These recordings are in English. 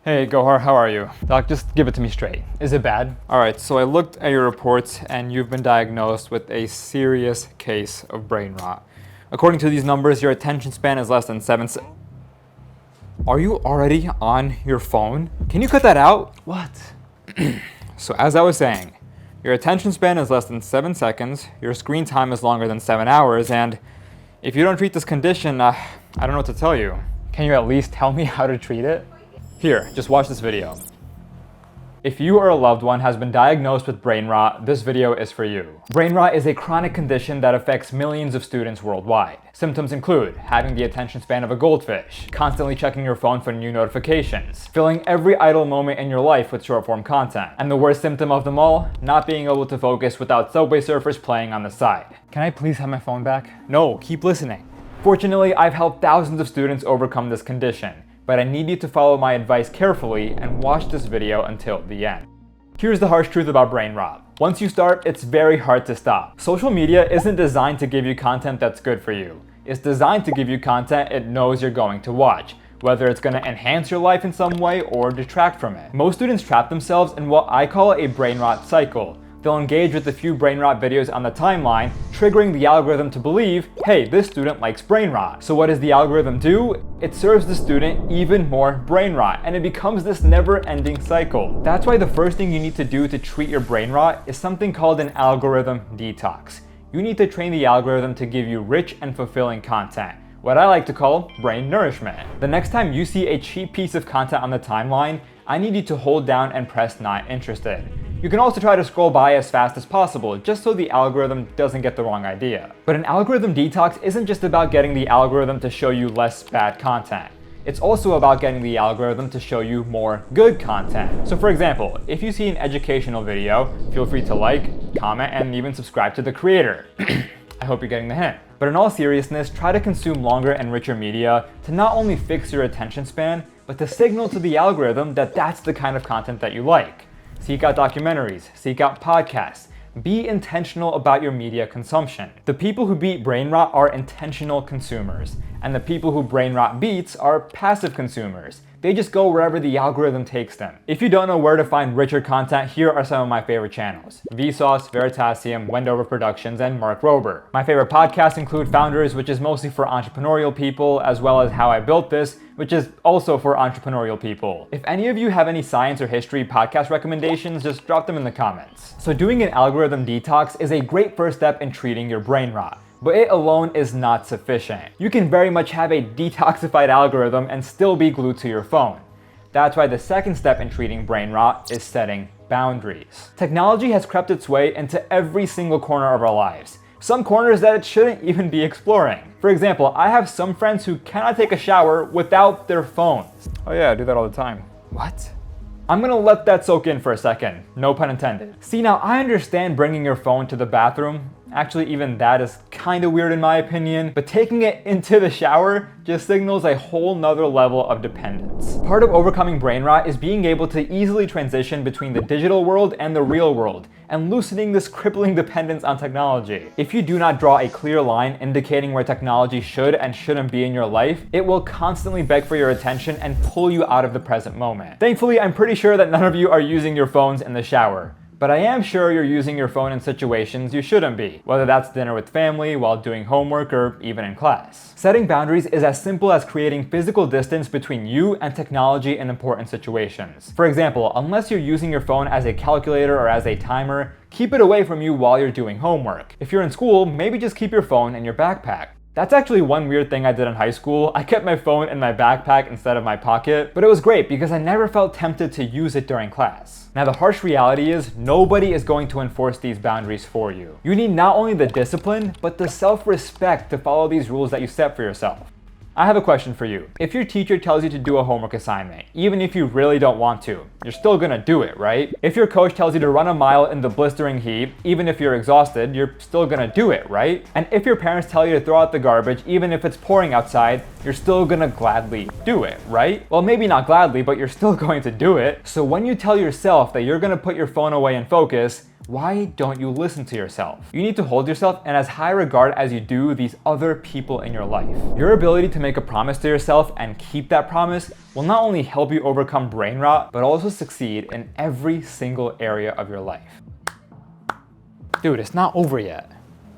Hey, Gohar, how are you? Doc, just give it to me straight. Is it bad? Alright, so I looked at your reports and you've been diagnosed with a serious case of brain rot. According to these numbers, your attention span is less than 7 se- Are you already on your phone? Can you cut that out? What? So as I was saying, your attention span is less than 7 seconds, your screen time is longer than 7 hours, and if you don't treat this condition, I don't know what to tell you. Can you at least tell me how to treat it? Here, just watch this video. If you or a loved one has been diagnosed with brain rot, this video is for you. Brain rot is a chronic condition that affects millions of students worldwide. Symptoms include having the attention span of a goldfish, constantly checking your phone for new notifications, filling every idle moment in your life with short-form content, and the worst symptom of them all, not being able to focus without Subway Surfers playing on the side. Can I please have my phone back? No, keep listening. Fortunately, I've helped thousands of students overcome this condition, but I need you to follow my advice carefully and watch this video until the end. Here's the harsh truth about brain rot. Once you start, it's very hard to stop. Social media isn't designed to give you content that's good for you. It's designed to give you content it knows you're going to watch, whether it's going to enhance your life in some way or detract from it. Most students trap themselves in what I call a brain rot cycle. They'll engage with a few brain rot videos on the timeline, triggering the algorithm to believe, hey, this student likes brain rot. So what does the algorithm do? It serves the student even more brain rot, and it becomes this never-ending cycle. That's why the first thing you need to do to treat your brain rot is something called an algorithm detox. You need to train the algorithm to give you rich and fulfilling content, what I like to call brain nourishment. The next time you see a cheap piece of content on the timeline, I need you to hold down and press not interested. You can also try to scroll by as fast as possible, just so the algorithm doesn't get the wrong idea. But an algorithm detox isn't just about getting the algorithm to show you less bad content. It's also about getting the algorithm to show you more good content. So for example, if you see an educational video, feel free to like, comment, and even subscribe to the creator. I hope you're getting the hint. But in all seriousness, try to consume longer and richer media to not only fix your attention span, but to signal to the algorithm that that's the kind of content that you like. Seek out documentaries, seek out podcasts. Be intentional about your media consumption. The people who beat brain rot are intentional consumers, and the people who brain rot beats are passive consumers. They just go wherever the algorithm takes them. If you don't know where to find richer content, here are some of my favorite channels: Vsauce, Veritasium, Wendover Productions, and Mark Rober. My favorite podcasts include Founders, which is mostly for entrepreneurial people, as well as How I Built This, which is also for entrepreneurial people. If any of you have any science or history podcast recommendations, just drop them in the comments. So doing an algorithm detox is a great first step in treating your brain rot. But it alone is not sufficient. You can very much have a detoxified algorithm and still be glued to your phone. That's why the second step in treating brain rot is setting boundaries. Technology has crept its way into every single corner of our lives. Some corners that it shouldn't even be exploring. For example, I have some friends who cannot take a shower without their phones. Oh yeah, I do that all the time. What? I'm gonna let that soak in for a second, no pun intended. See, now I understand bringing your phone to the bathroom. Actually, even that is kind of weird in my opinion, but taking it into the shower just signals a whole nother level of dependence. Part of overcoming brain rot is being able to easily transition between the digital world and the real world, and loosening this crippling dependence on technology. If you do not draw a clear line indicating where technology should and shouldn't be in your life, it will constantly beg for your attention and pull you out of the present moment. Thankfully, I'm pretty sure that none of you are using your phones in the shower. But I am sure you're using your phone in situations you shouldn't be, whether that's dinner with family, while doing homework, or even in class. Setting boundaries is as simple as creating physical distance between you and technology in important situations. For example, unless you're using your phone as a calculator or as a timer, keep it away from you while you're doing homework. If you're in school, maybe just keep your phone in your backpack. That's actually one weird thing I did in high school. I kept my phone in my backpack instead of my pocket, but it was great because I never felt tempted to use it during class. Now the harsh reality is nobody is going to enforce these boundaries for you. You need not only the discipline, but the self-respect to follow these rules that you set for yourself. I have a question for you. If your teacher tells you to do a homework assignment, even if you really don't want to, you're still gonna do it, right? If your coach tells you to run a mile in the blistering heat, even if you're exhausted, you're still gonna do it, right? And if your parents tell you to throw out the garbage, even if it's pouring outside, you're still gonna gladly do it, right? Well, maybe not gladly, but you're still going to do it. So when you tell yourself that you're gonna put your phone away and focus, Why don't you listen to yourself? You need to hold yourself in as high regard as you do these other people in your life. Your ability to make a promise to yourself and keep that promise will not only help you overcome brain rot, but also succeed in every single area of your life. Dude, it's not over yet.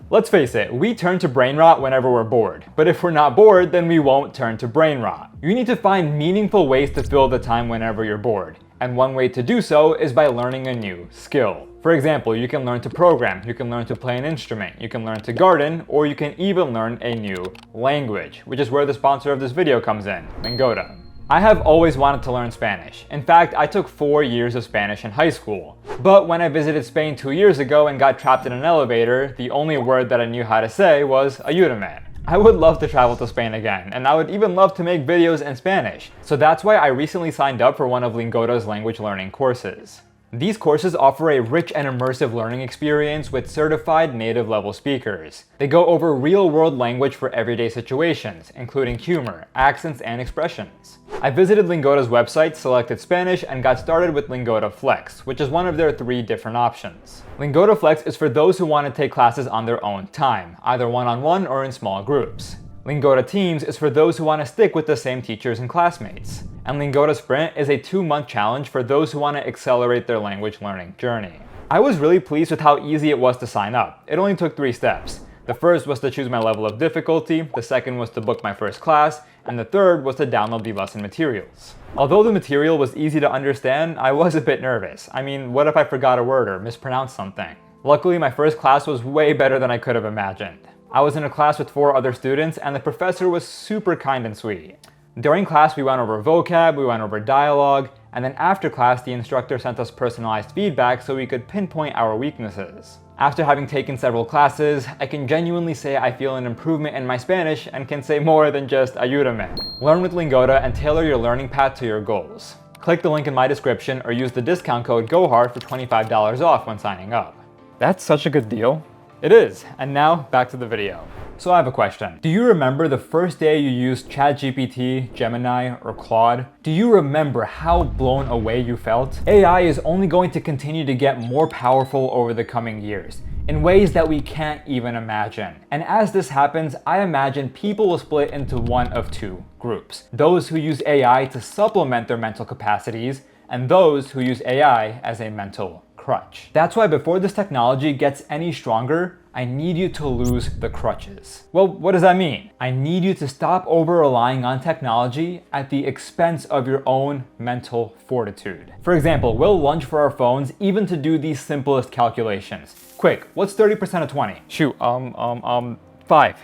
Let's face it, we turn to brain rot whenever we're bored. But if we're not bored, then we won't turn to brain rot. You need to find meaningful ways to fill the time whenever you're bored. And one way to do so is by learning a new skill. For example, you can learn to program, you can learn to play an instrument, you can learn to garden, or you can even learn a new language, which is where the sponsor of this video comes in, Lingoda. I have always wanted to learn Spanish. In fact, I took 4 years of Spanish in high school. But when I visited Spain 2 years ago and got trapped in an elevator, the only word that I knew how to say was ayúdame. I would love to travel to Spain again, and I would even love to make videos in Spanish. So that's why I recently signed up for one of Lingoda's language learning courses. These courses offer a rich and immersive learning experience with certified native level speakers. They go over real-world language for everyday situations, including humor, accents, and expressions. I visited Lingoda's website, selected Spanish, and got started with Lingoda Flex, which is one of their 3 different options. Lingoda Flex is for those who want to take classes on their own time, either one-on-one or in small groups. Lingoda Teams is for those who want to stick with the same teachers and classmates. And Lingoda Sprint is a 2-month challenge for those who want to accelerate their language learning journey. I was really pleased with how easy it was to sign up. It only took 3 steps. The first was to choose my level of difficulty, the second was to book my first class, and the third was to download the lesson materials. Although the material was easy to understand, I was a bit nervous. I mean, what if I forgot a word or mispronounced something? Luckily, my first class was way better than I could have imagined. I was in a class with 4 other students, and the professor was super kind and sweet. During class, we went over vocab, we went over dialogue, and then after class, the instructor sent us personalized feedback so we could pinpoint our weaknesses. After having taken several classes, I can genuinely say I feel an improvement in my Spanish and can say more than just ayúdame. Learn with Lingoda and tailor your learning path to your goals. Click the link in my description or use the discount code GOHAR for $25 off when signing up. That's such a good deal. It is, and now back to the video. So I have a question. Do you remember the first day you used ChatGPT, Gemini, or Claude? Do you remember how blown away you felt? AI is only going to continue to get more powerful over the coming years, in ways that we can't even imagine. And as this happens, I imagine people will split into one of 2 groups. Those who use AI to supplement their mental capacities, and those who use AI as a mental crutch. That's why before this technology gets any stronger, I need you to lose the crutches. Well, what does that mean? I need you to stop over-relying on technology at the expense of your own mental fortitude. For example, we'll lunge for our phones even to do the simplest calculations. Quick, what's 30% of 20? Shoot, 5.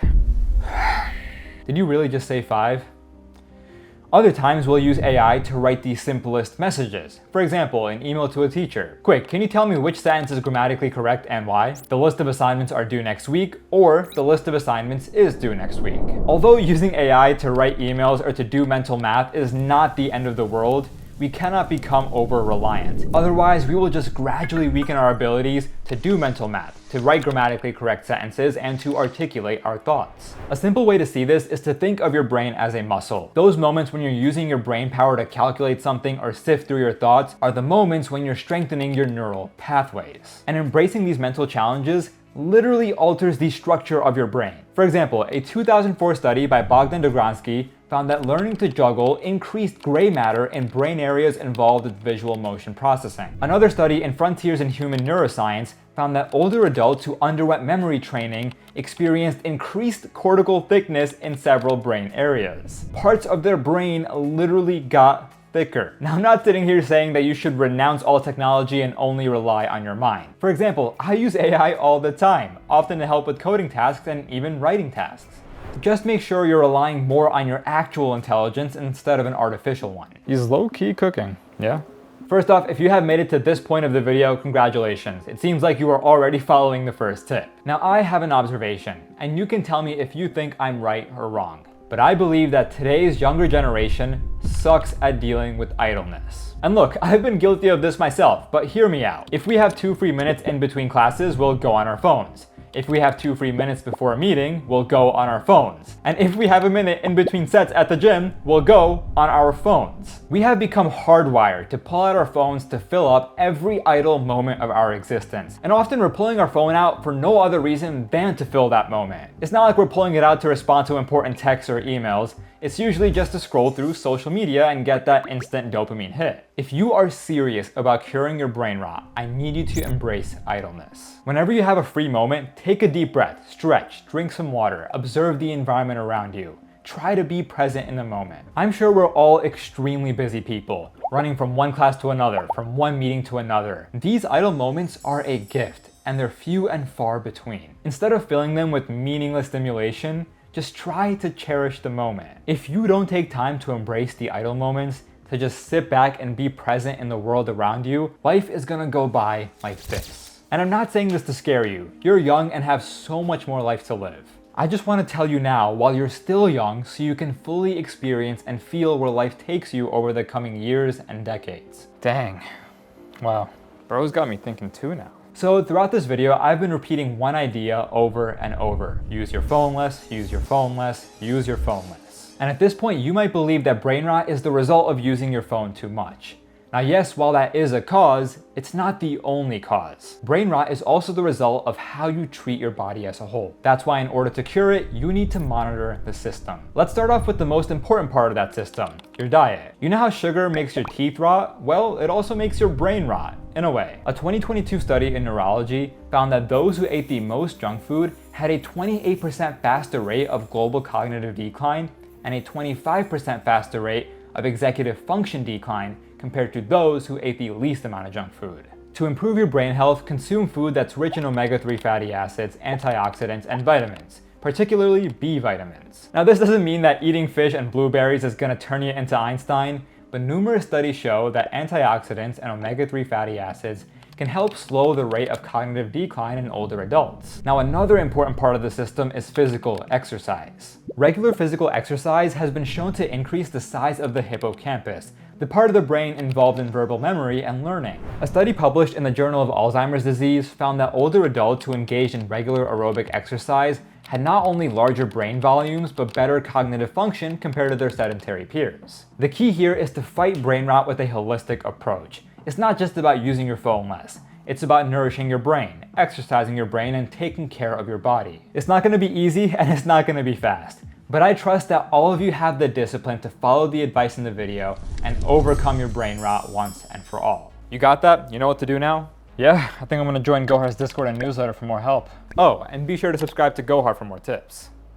Did you really just say 5? Other times we'll use AI to write the simplest messages. For example, an email to a teacher. Quick, can you tell me which sentence is grammatically correct and why? The list of assignments are due next week, or the list of assignments is due next week. Although using AI to write emails or to do mental math is not the end of the world, we cannot become over-reliant. Otherwise, we will just gradually weaken our abilities to do mental math, to write grammatically correct sentences, and to articulate our thoughts. A simple way to see this is to think of your brain as a muscle. Those moments when you're using your brain power to calculate something or sift through your thoughts are the moments when you're strengthening your neural pathways. And embracing these mental challenges literally alters the structure of your brain. For example, a 2004 study by Bogdan Dogransky found that learning to juggle increased gray matter in brain areas involved with visual motion processing. Another study in Frontiers in Human Neuroscience found that older adults who underwent memory training experienced increased cortical thickness in several brain areas. Parts of their brain literally got thicker. Now, I'm not sitting here saying that you should renounce all technology and only rely on your mind. For example, I use AI all the time, often to help with coding tasks and even writing tasks. Just make sure you're relying more on your actual intelligence instead of an artificial one. He's low-key cooking, yeah? First off, if you have made it to this point of the video, congratulations. It seems like you are already following the first tip. Now, I have an observation, and you can tell me if you think I'm right or wrong. But I believe that today's younger generation sucks at dealing with idleness. And look, I've been guilty of this myself, but hear me out. If we have 2 free minutes in between classes, we'll go on our phones. If we have 2 free minutes before a meeting, we'll go on our phones. And if we have a minute in between sets at the gym, we'll go on our phones. We have become hardwired to pull out our phones to fill up every idle moment of our existence. And often we're pulling our phone out for no other reason than to fill that moment. It's not like we're pulling it out to respond to important texts or emails. It's usually just to scroll through social media and get that instant dopamine hit. If you are serious about curing your brain rot, I need you to embrace idleness. Whenever you have a free moment, take a deep breath, stretch, drink some water, observe the environment around you. Try to be present in the moment. I'm sure we're all extremely busy people, running from one class to another, from one meeting to another. These idle moments are a gift, and they're few and far between. Instead of filling them with meaningless stimulation, just try to cherish the moment. If you don't take time to embrace the idle moments, to just sit back and be present in the world around you, life is gonna go by like this. And I'm not saying this to scare you. You're young and have so much more life to live. I just want to tell you now while you're still young so you can fully experience and feel where life takes you over the coming years and decades. Dang. Wow. Bro's got me thinking too now. So throughout this video, I've been repeating one idea over and over. Use your phone less, use your phone less, use your phone less. And at this point, you might believe that brain rot is the result of using your phone too much. Now yes, while that is a cause, it's not the only cause. Brain rot is also the result of how you treat your body as a whole. That's why in order to cure it, you need to monitor the system. Let's start off with the most important part of that system, your diet. You know how sugar makes your teeth rot? Well, it also makes your brain rot, in a way. A 2022 study in neurology found that those who ate the most junk food had a 28% faster rate of global cognitive decline and a 25% faster rate of executive function decline compared to those who ate the least amount of junk food. To improve your brain health, consume food that's rich in omega-3 fatty acids, antioxidants, and vitamins, particularly B vitamins. Now this doesn't mean that eating fish and blueberries is gonna turn you into Einstein, but numerous studies show that antioxidants and omega-3 fatty acids can help slow the rate of cognitive decline in older adults. Now another important part of the system is physical exercise. Regular physical exercise has been shown to increase the size of the hippocampus, the part of the brain involved in verbal memory and learning. A study published in the Journal of Alzheimer's Disease found that older adults who engaged in regular aerobic exercise had not only larger brain volumes, but better cognitive function compared to their sedentary peers. The key here is to fight brain rot with a holistic approach. It's not just about using your phone less. It's about nourishing your brain, exercising your brain, and taking care of your body. It's not gonna be easy and it's not gonna be fast. But I trust that all of you have the discipline to follow the advice in the video and overcome your brain rot once and for all. You got that? You know what to do now? Yeah, I think I'm gonna join Gohar's Discord and newsletter for more help. Oh, and be sure to subscribe to Gohar for more tips.